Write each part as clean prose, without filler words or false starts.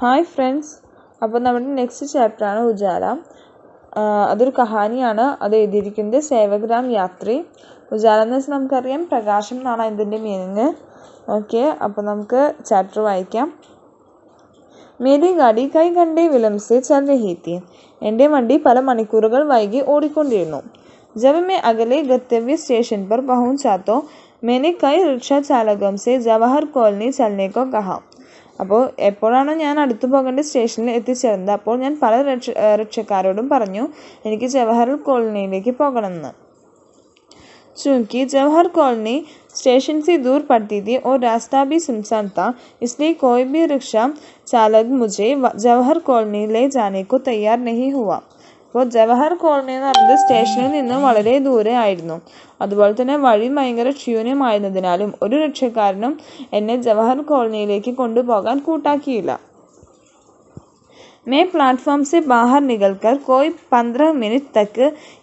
Hi friends, അപ്പോൾ നമ്മുടെ next ചാപ്റ്ററാണ് ഉജാല. അതൊരു കഹാനിയാണ്. അത് എഴുതിയിരിക്കുന്നത് സേവഗ്രാം യാത്രി. ഉജാല എന്ന് വെച്ചാൽ നമുക്കറിയാം പ്രകാശം എന്നാണ് ഇതിൻ്റെ മീനിങ്. ഓക്കെ, അപ്പോൾ നമുക്ക് ചാപ്റ്റർ വായിക്കാം. മേരി ഗാഡി കൈ ഘണ്ടെ വിലംബ് സെ ചൽ രഹി തി. എൻ്റെ വണ്ടി പല മണിക്കൂറുകൾ വൈകി ഓടിക്കൊണ്ടിരുന്നു. ജബ് मैं अगले गंतव्य स्टेशन पर पहुंचा तो मैंने कई रिक्शा चालकों से जवाहर कॉलोनी चलने को कहा. അപ്പോൾ എപ്പോഴാണോ ഞാൻ അടുത്തു പോകേണ്ട സ്റ്റേഷനിൽ എത്തിച്ചേർന്നത് അപ്പോൾ ഞാൻ പല റിക്ഷക്കാരോടും പറഞ്ഞു എനിക്ക് ജവഹർ കോളനിയിലേക്ക് പോകണമെന്ന്. चूँकि जवाहर कॉलोनी स्टेशन से दूर पड़ती थी और रास्ता भी सुनसान था, इसलिए कोई भी रिक्शा चालक मुझे जवाहर कॉलोनी ले जाने को तैयार नहीं हुआ. അപ്പോൾ ജവഹർ കോളനി എന്ന് പറയുന്നത് സ്റ്റേഷനിൽ നിന്ന് വളരെ ദൂരെ ആയിരുന്നു. അതുപോലെ തന്നെ വഴി ഭയങ്കര ക്ഷീണമായിരുന്നതിനാലും ഒരു റിക്ഷക്കാരനും എന്നെ ജവഹർ കോളനിയിലേക്ക് കൊണ്ടുപോകാൻ കൂട്ടാക്കിയില്ല. मैं प्लेटफॉर्म से बाहर निकलकर कोई 15 मिनट तक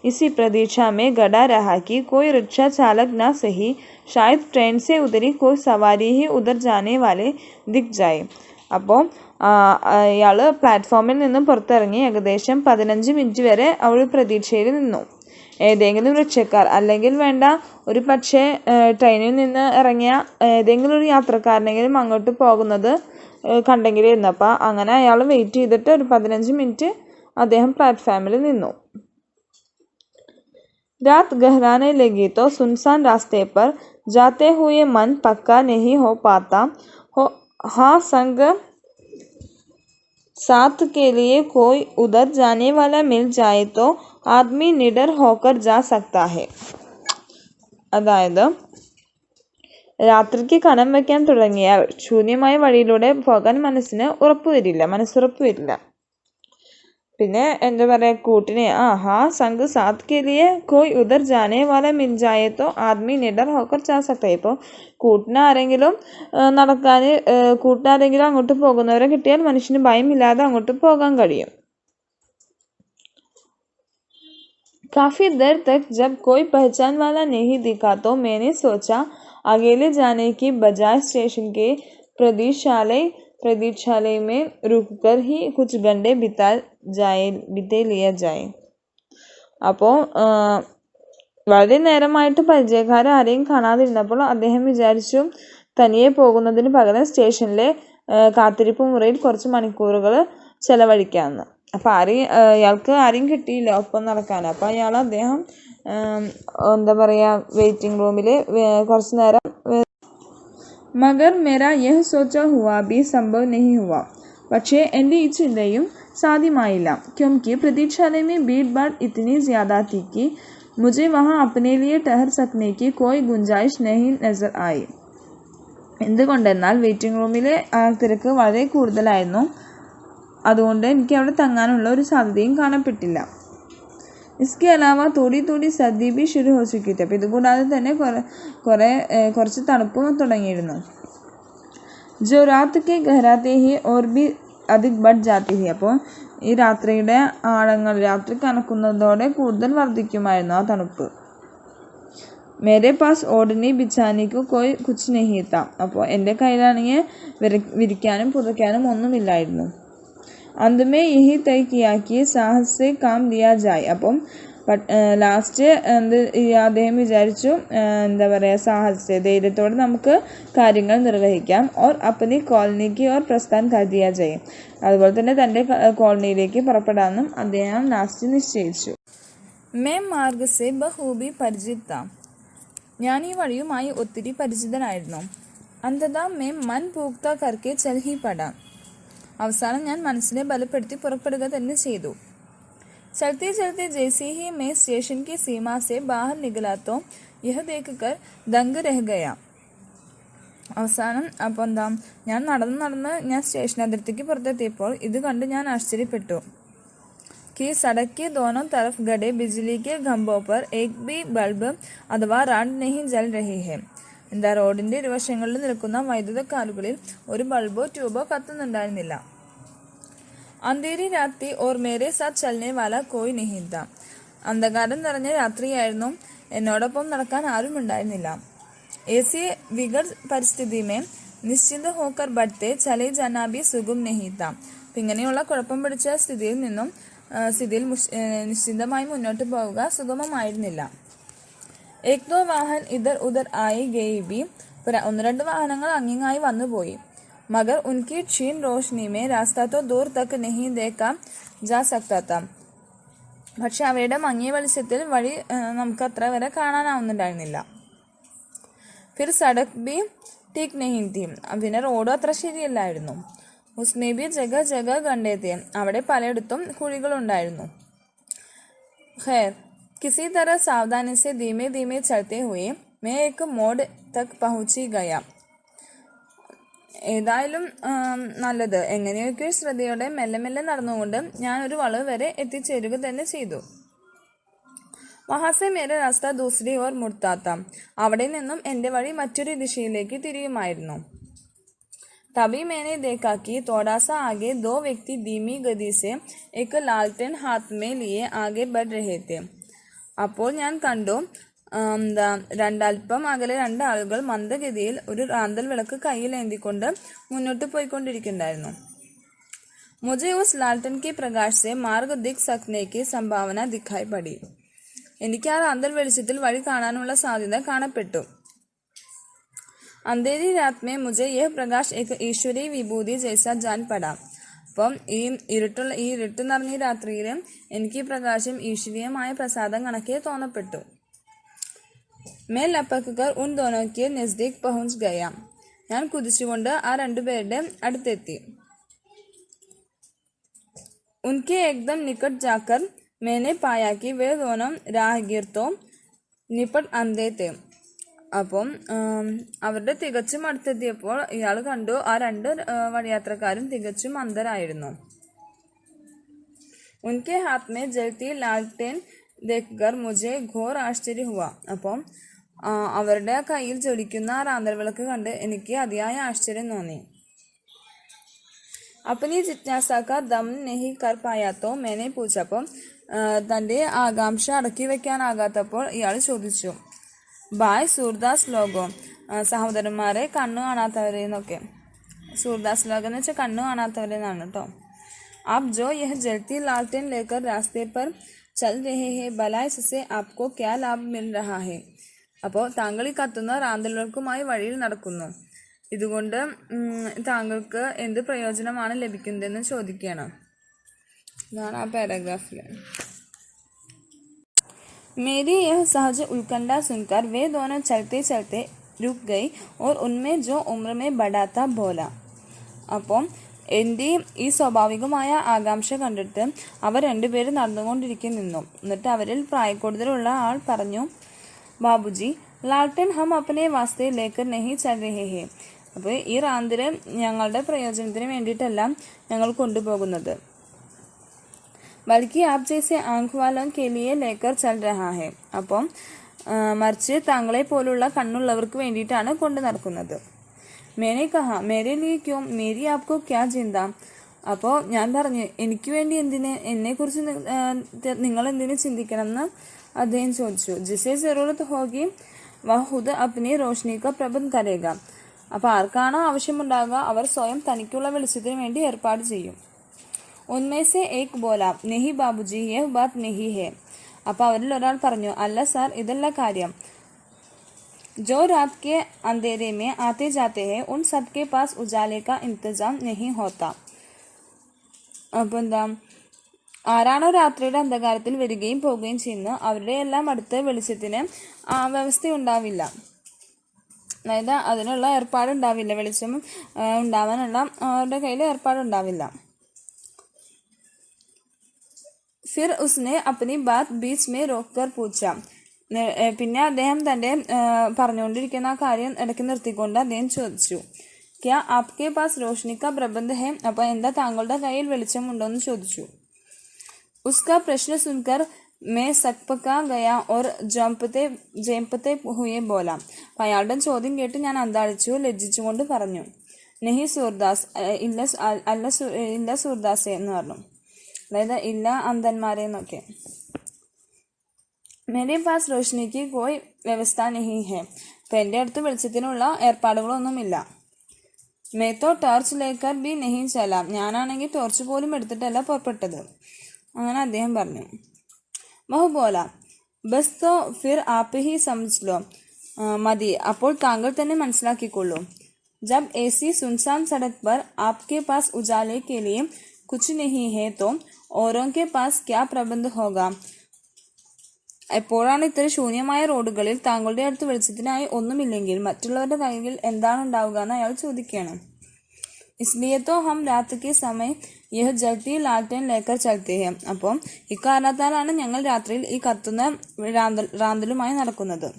इसी प्रतीक्षा में गड़ा रहा कि कोई रिक्शा चालक ना सही शायद ट्रेन से उतरी कोई सवारी ही उधर जाने वाले दिख जाए. അപ്പോൾ ഇയാൾ പ്ലാറ്റ്ഫോമിൽ നിന്നും പുറത്തിറങ്ങി ഏകദേശം 15 മിനിറ്റ് വരെ അവൾ പ്രതീക്ഷയിൽ നിന്നു. ഏതെങ്കിലും റിക്ഷക്കാർ അല്ലെങ്കിൽ വേണ്ട ഒരു പക്ഷേ ട്രെയിനിൽ നിന്ന് ഇറങ്ങിയ ഏതെങ്കിലും ഒരു യാത്രക്കാരനെങ്കിലും അങ്ങോട്ട് പോകുന്നത് കണ്ടെങ്കിലിരുന്നു. അപ്പോൾ അങ്ങനെ അയാൾ വെയിറ്റ് ചെയ്തിട്ട് ഒരു 15 മിനിറ്റ് അദ്ദേഹം പ്ലാറ്റ്ഫോമിൽ നിന്നു. रात गहराने लगी तो सुनसान रास्ते पर जाते हुए मन पक्का नहीं हो पाता. हाँ संग साथ के लिए कोई उधर जाने वाला मिल जाए तो आदमी निडर होकर जा सकता है. അതായത് രാത്രിക്ക് കനം വയ്ക്കാൻ തുടങ്ങിയാൽ ശൂന്യമായ വഴിയിലൂടെ പോകാൻ മനസ്സുറപ്പ് വരില്ല. പിന്നെ എന്താ പറയുക, കൂട്ടിനെ ഹാ സംഘ് സാത്ത് കെ ലിയെ കോയ് ഉധർ ജാനെ വാല മിൽ ജായേ തോ ആദ്മി നിഡർ ഹോക്കർ ജാ സക്താ. ഇപ്പോൾ കൂട്ടിനാരെങ്കിലും അങ്ങോട്ട് പോകുന്നവരെ കിട്ടിയാൽ മനുഷ്യന് ഭയമില്ലാതെ അങ്ങോട്ട് പോകാൻ കഴിയും. काफ़ी देर तक जब कोई पहचान वाला नहीं दिखा तो मैंने सोचा अकेले जाने की बजाय स्टेशन के प्रतीक्षालय में रुककर ही कुछ घंटे बिता लिया जाए. അപ്പോൾ വളരെ നേരമായിട്ട് പരിചയക്കാരും കാണാതിരുന്നപ്പോൾ അദ്ദേഹം വിചാരിച്ചു തനിയെ പോകുന്നതിന് പകരം സ്റ്റേഷനിലെ കാത്തിരിപ്പ് മുറിയിൽ കുറച്ച് മണിക്കൂറുകൾ ചെലവഴിക്കാമെന്ന്. അപ്പോൾ ഇയാൾക്ക് ആരെയും കിട്ടിയില്ല ഒപ്പം നടക്കാൻ. അപ്പോൾ അദ്ദേഹം എന്താ പറയുക വെയിറ്റിംഗ് റൂമിൽ കുറച്ച് നേരം. മഗർ മേരാ യഹ് സോച്ചാ ഹുവാ ബി സംഭവ് നഹി ഹുവാ. പക്ഷേ എൻ്റെ ഈ ചിന്തയും സാധ്യമായില്ല. ക്യോंकि प्रतीक्षालय में भीड़ भाड़ इतनी ज़्यादा थी कि मुझे वहाँ अपने लिए ठहर सकने की कोई गुंजाइश नहीं नज़र आई. എന്തുകൊണ്ടെന്നാൽ വെയിറ്റിംഗ് റൂമിലെ തിരക്ക് വളരെ കൂടുതലായിരുന്നു. അതുകൊണ്ട് എനിക്ക് അവിടെ തങ്ങാനുള്ള ഒരു സാധ്യതയും കാണപ്പെട്ടില്ല. इसके अलावा थोड़ी थोड़ी सर्दी भी शुरू हो चुकी थी. അപ്പോൾ ഇതുകൂടാതെ തന്നെ കുറച്ച് തണുപ്പും തുടങ്ങിയിരുന്നു. जो रात के गहराते ही और भी अधिक बढ़ जाती थी. അപ്പോൾ ഈ രാത്രിയുടെ ആഴങ്ങൾ രാത്രി കനക്കുന്നതോടെ കൂടുതൽ വർദ്ധിക്കുമായിരുന്നു ആ തണുപ്പ്. मेरे पास ओढ़ने बिछाने को कोई कुछ नहीं था. അപ്പോൾ എൻ്റെ കയ്യിലാണെങ്കിൽ വിരിക്കാനും പുതയ്ക്കാനും ഒന്നുമില്ലായിരുന്നു. अंत में यही तय किया कि साहस से काम लिया जाए. അപ്പം ലാസ്റ്റ് അദ്ദേഹം വിചാരിച്ചു എന്താ പറയുക സാഹസ് ധൈര്യത്തോടെ നമുക്ക് കാര്യങ്ങൾ നിർവഹിക്കാം. और अपनी कॉलोनी की ओर प्रस्थान कर दिया जाए. അതുപോലെ തന്നെ തൻ്റെ കോളനിയിലേക്ക് പുറപ്പെടാമെന്നും അദ്ദേഹം ലാസ്റ്റ് നിശ്ചയിച്ചു. मैं मार्ग से बखूबी परिचित था. ഞാൻ ഈ വഴിയുമായി ഒത്തിരി പരിചിതനായിരുന്നു. अंततः मैं मन पुख्ता करके चल ही पड़ा. അവസാനം ഞാൻ മനസ്സിനെ ബലപ്പെടുത്തി പുറപ്പെടുക തന്നെ ചെയ്തു. चलते चलते जैसे ही मैं स्टेशन की सीमा से बाहर निकला तो यह देखकर दंग रह गया. അവസാനം അപ്പോൾ ഞാൻ നടന്ന് ഞാൻ സ്റ്റേഷൻ അതിർത്തിക്ക് പുറത്തെത്തിയപ്പോൾ ഇത് കണ്ട് ഞാൻ ആശ്ചര്യപ്പെട്ടു. कि सड़क के दोनों तरफ गड़े बिजली के खंभों पर एक भी बल्ब अथवा रॉड नहीं जल रही है. എന്താ റോഡിൻ്റെ ഇരുവശങ്ങളിൽ നിൽക്കുന്ന വൈദ്യുത കാലുകളിൽ ഒരു ബൾബോ ട്യൂബോ കത്തുന്നുണ്ടായിരുന്നില്ല. അന്ധേരി രാത്രി ഓർ മേരെ സാത്ത് ചലനെ വാല കോയി നഹീ താ. അന്ധകാരം നിറഞ്ഞ രാത്രിയായിരുന്നു, എന്നോടൊപ്പം നടക്കാൻ ആരും ഉണ്ടായിരുന്നില്ല. ऐसी विकट परिस्थिति में നിശ്ചിന്ത ഹോക്കർ ബഡ്ത്തെ ചലേ ജാനാ ഭി സുഗം നഹീ താ. അപ്പം ഇങ്ങനെയുള്ള കുഴപ്പം പിടിച്ച സ്ഥിതിയിൽ നിശ്ചിന്തമായി മുന്നോട്ട് പോവുക സുഗമമായിരുന്നില്ല. एक दो वाहन इधर उधर आए गए भी, ഒന്ന് രണ്ട് വാഹനങ്ങൾ അങ്ങിങ്ങായി വന്നുപോയി. മഗർ ഉൻകി ക്ഷീൺ റോഷ്നി മേ രാസ്ത തോ ദൂർ തക് നഹീ ദേഖാ ജാ സക്താ താ. പക്ഷെ അവയുടെ മങ്ങിയ വെളിച്ചത്തിൽ വഴി നമുക്ക് അത്ര വരെ കാണാനാവുന്നുണ്ടായിരുന്നില്ല. ഫിർ സഡക് ബി ടീക് നഹീ തീ. പിന്നെ റോഡും അത്ര ശരിയല്ലായിരുന്നു. ഉസ്മേ ബി ജഗ ജഗ ഗണ്ടേ തേ. അവിടെ പലയിടത്തും കുഴികളുണ്ടായിരുന്നു. ഖൈർ किसी तरह सावधानी से धीमे धीमे चलते हुए मैं एक मोड़ तक पहुंची गया. ഏതായാലും നല്ലത്, എങ്ങനെയൊക്കെ ശ്രദ്ധയോടെ മെല്ലെ മെല്ലെ നടന്നുകൊണ്ട് ഞാൻ ഒരു വളവ് വരെ എത്തിച്ചേരുക തന്നെ ചെയ്തു. വഹാസെ മേരെ രാസ്ത ദൂസരി ഓർ മുർത്താത്ത. അവിടെ നിന്നും എൻ്റെ വഴി മറ്റൊരു ദിശയിലേക്ക് തിരിയുമായിരുന്നു. तभी मैंने देखा कि थोड़ा सा आगे दो व्यक्ति धीमी गति से एक लालटेन हाथ में लिए आगे बढ़ रहे थे. അപ്പോൾ ഞാൻ കണ്ടു രണ്ടൽപ്പം അകലെ രണ്ടാളുകൾ മന്ദഗതിയിൽ ഒരു റാന്തൽ വിളക്ക് കയ്യിലേന്തിക്കൊണ്ട് മുന്നോട്ട് പോയിക്കൊണ്ടിരിക്കുന്നുണ്ടായിരുന്നു. മുझे उस लालटेन के प्रकाश से मार्ग दिख सकने की संभावना दिखाई पड़ी. എനിക്ക് ആ റാന്തൽ വെളിച്ചത്തിൽ വഴി കാണാനുള്ള സാധ്യത കാണപ്പെട്ടു. अंधेरी रात में मुझे यह प्रकाश एक ईश्वरीय विभूति जैसा जान पड़ा. അപ്പം ഈ ഇരുട്ട് നിറഞ്ഞ രാത്രിയിൽ എനിക്ക് പ്രകാശം ഈശ്വരീയമായ പ്രസാദം കണക്കെ തോന്നപ്പെട്ടു. मैं लपक कर उन दोनों के नजदीक पहुंच गया. ഞാൻ കുതിച്ചുകൊണ്ട് ആ രണ്ടുപേരുടെ അടുത്തെത്തി. उनके एकदम निकट जाकर मैंने पाया कि वे दोनों राहगीर तो निपट अंधे थे. അപ്പം അവരുടെ തികച്ചും അടുത്തെത്തിയപ്പോൾ ഇയാൾ കണ്ടു ആ രണ്ട് വഴിയാത്രക്കാരും തികച്ചും അന്ധരായിരുന്നു. ഉൻകെ ഹാത്ത് മേ ജൽത്തി ലാൽട്ടേൻ ദേഖ്കർ മുझे ഘോർ ആശ്ചര്യ ഹുവ. അപ്പം അവരുടെ കയ്യിൽ ജ്വലിക്കുന്ന ആ റാന്തൽ വിളക്ക് കണ്ട് എനിക്ക് അതിയായ ആശ്ചര്യം തോന്നി. अपनी जिज्ञासा का दम नहीं कर पाया तो मैंने पूछा. അപ്പം തൻ്റെ ആകാംക്ഷ അടക്കി വെക്കാനാകാത്തപ്പോൾ ഇയാൾ ചോദിച്ചു, ബായ് സൂർദാസ് ലോഗോ, സഹോദരന്മാരെ കണ്ണു കാണാത്തവരെ എന്നൊക്കെ. സൂർദാസ് ലോഗോ എന്ന് വെച്ചാൽ കണ്ണു കാണാത്തവരെ എന്നാണ് കേട്ടോ. आप जो यह जलती लालटेन लेकर रास्ते पर चल रहे हैं भला इससे आपको क्या लाभ मिल रहा है. അപ്പോൾ താങ്കൾ ഈ കത്തുന്ന റാന്തലുകൾക്കുമായി വഴിയിൽ നടക്കുന്നു, ഇതുകൊണ്ട് താങ്കൾക്ക് എന്ത് പ്രയോജനമാണ് ലഭിക്കുന്നതെന്ന് ചോദിക്കുകയാണ്. ഇതാണ് ആ പാരഗ്രാഫിൽ. मेरी यह सहज उल्कंडा सुनकर वे दोनों चलते चलते रुक गई और उनमें जो उम्र में बड़ा था बोला. അപ്പം എൻ്റെ ഈ സ്വാഭാവികമായ ആകാംക്ഷ കണ്ടിട്ട് അവർ രണ്ടുപേരും നടന്നുകൊണ്ടിരിക്കെ നിന്നു. എന്നിട്ട് അവരിൽ പ്രായക്കൂടുതലുള്ള ആൾ പറഞ്ഞു, ബാബുജി ലാൽട്ടൻ ഹം അപ്പനെ വാസ്തേ ലേക്കർ നഹി ചൽ രഹേ ഹേ. അപ്പോൾ ഈ റാന്തല് ഞങ്ങളുടെ പ്രയോജനത്തിന് വേണ്ടിയിട്ടല്ല ഞങ്ങൾ കൊണ്ടുപോകുന്നത്, ബൽക്കി ആപ് ജൈസെ ആങ്ക് വാലോं के लिए लेकर चल रहा है. അപ്പം മറിച്ച് താങ്കളെ പോലുള്ള കണ്ണുള്ളവർക്ക് വേണ്ടിയിട്ടാണ് കൊണ്ടു നടക്കുന്നത്. मैंने कहा मेरे लिए क्यों, मेरी आपको क्या चिंता. അപ്പോൾ ഞാൻ പറഞ്ഞു, എനിക്ക് വേണ്ടി എന്തിന്, എന്നെക്കുറിച്ച് നിങ്ങൾ എന്തിനു ചിന്തിക്കണം എന്ന് അദ്ദേഹം ചോദിച്ചു. ജിസെ ജറൂറത്ത് ഹോഗി വഹ് ഖുദ് അപ്നി റോഷ്നി കാ പ്രബന്ധ് കരേഗ. അപ്പോൾ ആർക്കാണോ ആവശ്യമുണ്ടാകുക അവർ സ്വയം തനിക്കുള്ള വെളിച്ചത്തിന് വേണ്ടി ഏർപ്പാട് ചെയ്യും. ഉന്മേ സെ ഏക് ബോല നെഹി ബാബുജി യഹ് ബാത് നെഹി ഹെ. അപ്പോൾ അവരിൽ ഒരാൾ പറഞ്ഞു, അല്ല സാർ, ഇതല്ല കാര്യം. जो रात के अंधेरे में आते जाते हैं उन सबके पास उजाले का इंतजाम नहीं होता. അപ്പോൾ എന്താ, ആരാണോ രാത്രിയുടെ അന്ധകാരത്തിൽ വരികയും പോവുകയും ചെയ്യുന്നു അവരുടെ എല്ലാം അടുത്ത് വെളിച്ചത്തിന് വ്യവസ്ഥയുണ്ടാവില്ല, അതായത് അതിനുള്ള ഏർപ്പാടുണ്ടാവില്ല, വെളിച്ചം ഉണ്ടാവാനുള്ള അവരുടെ കയ്യിൽ ഏർപ്പാടുണ്ടാവില്ല. फिर उसने अपनी बात बीच में रोककर पूछा. പിന്നെ അദ്ദേഹം തൻ്റെ പറഞ്ഞുകൊണ്ടിരിക്കുന്ന ആ കാര്യം ഇടയ്ക്ക് നിർത്തിക്കൊണ്ട് അദ്ദേഹം ചോദിച്ചു, ക്യാ ആപ്കെ പാസ് റോഷ്നി കാ പ്രബന്ധ ഹെ. അപ്പോൾ എന്താ താങ്കളുടെ കയ്യിൽ വെളിച്ചമുണ്ടോ എന്ന് ചോദിച്ചു. ഉസ്കാ പ്രശ്ന സുൻകർ മേ സക്പകാ ഗയാ ഓർ ജംപത്തെ ഹുയെ ബോല. അപ്പോൾ അയാളുടെ ചോദ്യം കേട്ട് ഞാൻ അന്താളിച്ചു, ലജ്ജിച്ചുകൊണ്ട് പറഞ്ഞു, നെഹി സൂർദാസ്, ഇല്ല സൂർദാസെ എന്ന് പറഞ്ഞു, അതായത് ഇല്ല അന്ധന്മാരെ എന്നൊക്കെ. मेरे पास रोशनी की कोई व्यवस्था नहीं है. അപ്പം എൻ്റെ അടുത്ത് വെളിച്ചത്തിനുള്ള ഏർപ്പാടുകളൊന്നുമില്ല. मैं तो ടോർച്ച് लेकर भी नहीं चला, ഞാനാണെങ്കിൽ ടോർച്ച് പോലും എടുത്തിട്ടല്ല പുറപ്പെട്ടത്. അങ്ങനെ അദ്ദേഹം പറഞ്ഞു. വഹു ബോല ബസ് തോ ഫിർ ആപ്പ് ഹി സമജ് ലോ, മതി, അപ്പോൾ താങ്കൾ തന്നെ മനസ്സിലാക്കിക്കൊള്ളൂ. जब ऐसी सुनसान सड़क पर आपके पास उजाले के लिए कुछ नहीं है तो औरों के पास क्या प्रबंध होगा. എപ്പോഴാണ് ഇത്തരം ശൂന്യമായ റോഡുകളിൽ താങ്കളുടെ അടുത്ത് വെളിച്ചത്തിനായി ഒന്നുമില്ലെങ്കിൽ മറ്റുള്ളവരുടെ കയ്യിൽ എന്താണ് ഉണ്ടാവുക എന്ന് അയാൾ ചോദിക്കുകയാണ്. इसलिए तो हम रात के समय यह जलती लालटेन लेकर चलते हैं. അപ്പോൾ ഇക്കാരണത്താലാണ് ഞങ്ങൾ രാത്രിയിൽ ഈ കത്തുന്ന റാന്തലുമായി നടക്കുന്നത്.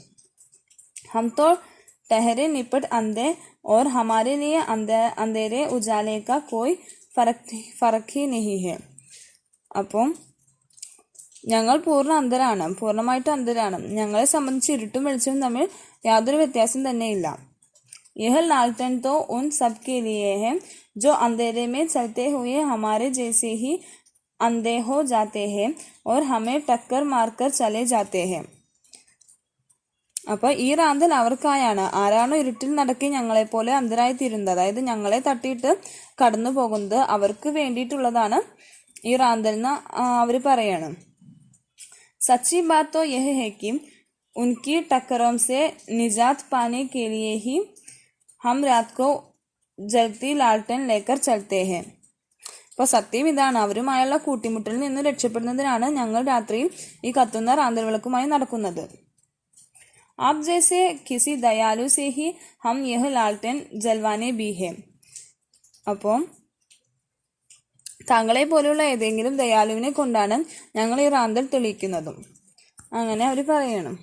हम तो ठहरे निपट अंधे और हमारे लिए अंधेरे उजाले का कोई फर्क ही नहीं है. അപ്പോൾ ഞങ്ങൾ പൂർണ്ണമായിട്ട് അന്ധരാണ്. ഞങ്ങളെ സംബന്ധിച്ച് ഇരുട്ടും വെളിച്ചവും തമ്മിൽ യാതൊരു വ്യത്യാസം തന്നെയില്ല. यह लालटेन तो उन सब के लिए है जो अंधेरे में चलते हुए हमारे जैसे ही अंधे हो जाते हैं और हमें टक्कर मारकर चले जाते हैं. അപ്പോൾ ഈ റാന്തൽ അവർക്കായാണ്. ആരാണോ ഇരുട്ടിൽ നടക്കി ഞങ്ങളെപ്പോലെ അന്ധരായി തീരുന്നത്, അതായത് ഞങ്ങളെ തട്ടിയിട്ട് കടന്നു പോകുന്നത്, അവർക്ക് വേണ്ടിയിട്ടുള്ളതാണ് ഈ റാന്തൽ എന്ന് അവർ പറയാണ്. സച്ചി ബാത് तो यह है कि उनकी टक्करों से निजात पाने के लिए ही हम रात को जलती लालटेन लेकर चलते हैं. അപ്പോൾ സത്യം ഇതാണ്, അവരുമായുള്ള കൂട്ടിമുട്ടലിൽ നിന്ന് രക്ഷപ്പെടുന്നതിനാണ് ഞങ്ങൾ രാത്രിയിൽ ഈ കത്തുന്ന റാന്തൽ വിളക്കുമായി നടക്കുന്നത്. आप जैसे किसी दयालु से ही हम यह लालटेन जलवाने भी है. അപ്പോൾ താങ്കളെ പോലെയുള്ള ഏതെങ്കിലും ദയാലുവിനെ കൊണ്ടാണ് ഞങ്ങൾ ഈ റാന്തൽ തെളിയിക്കുന്നതും. അങ്ങനെ അവർ പറയണം.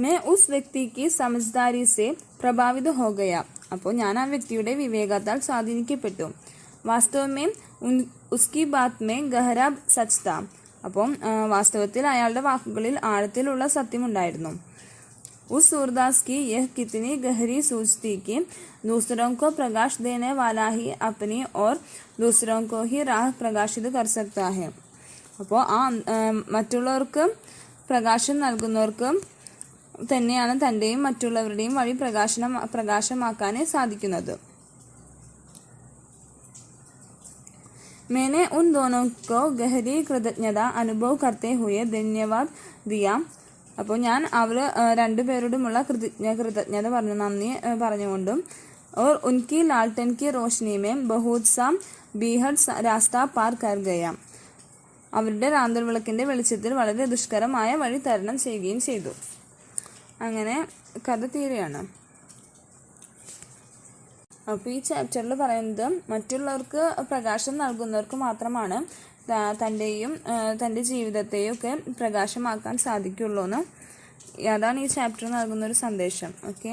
मैं उस व्यक्ति की समझदारी से प्रभावित हो गया. അപ്പോൾ ഞാൻ ആ വ്യക്തിയുടെ വിവേകത്താൽ സ്വാധീനിക്കപ്പെട്ടു. वास्तव में उसकी बात में गहरा सच था. അപ്പം വാസ്തവത്തിൽ അയാളുടെ വാക്കുകളിൽ ആഴത്തിലുള്ള സത്യമുണ്ടായിരുന്നു. उस सूरदास की यह कितनी गहरी सोच थी कि दूसरों को प्रकाश देने वाला ही अपनी और दूसरों को ही राह प्रकाशित कर सकता है. അപ്പോൾ ആ മറ്റുള്ളവർക്ക് പ്രകാശം നൽകുന്നവർക്ക് തന്നെയാണ് തൻ്റെയും മറ്റുള്ളവരുടെയും വഴി പ്രകാശമാക്കാനേ സാധിക്കുന്നത്. मैंने उन दोनों को गहरी कृतज्ञता अनुभव करते हुए धन्यवाद दिया. അപ്പോൾ ഞാൻ അവർ രണ്ടുപേരോടുമുള്ള കൃതജ്ഞത പറഞ്ഞു, നന്ദി പറഞ്ഞുകൊണ്ടും और उनकी लालटेन की रोशनी में बहुत सा बेहद रास्ता पार कर गया. അവരുടെ റാന്തൽ വിളക്കിൻ്റെ വെളിച്ചത്തിൽ വളരെ ദുഷ്കരമായ വഴി തരണം ചെയ്യുകയും ചെയ്തു. അങ്ങനെ കഥ തീരുകയാണ്. അപ്പോൾ ഈ ചാപ്റ്ററിൽ പറയുന്നത് മറ്റുള്ളവർക്ക് പ്രകാശം നൽകുന്നവർക്ക് മാത്രമാണ് തൻ്റെ ജീവിതത്തെയും ഒക്കെ പ്രകാശമാക്കാൻ സാധിക്കുള്ളൂ എന്ന്. അതാണ് ഈ ചാപ്റ്റർ നൽകുന്നൊരു സന്ദേശം. ഓക്കെ.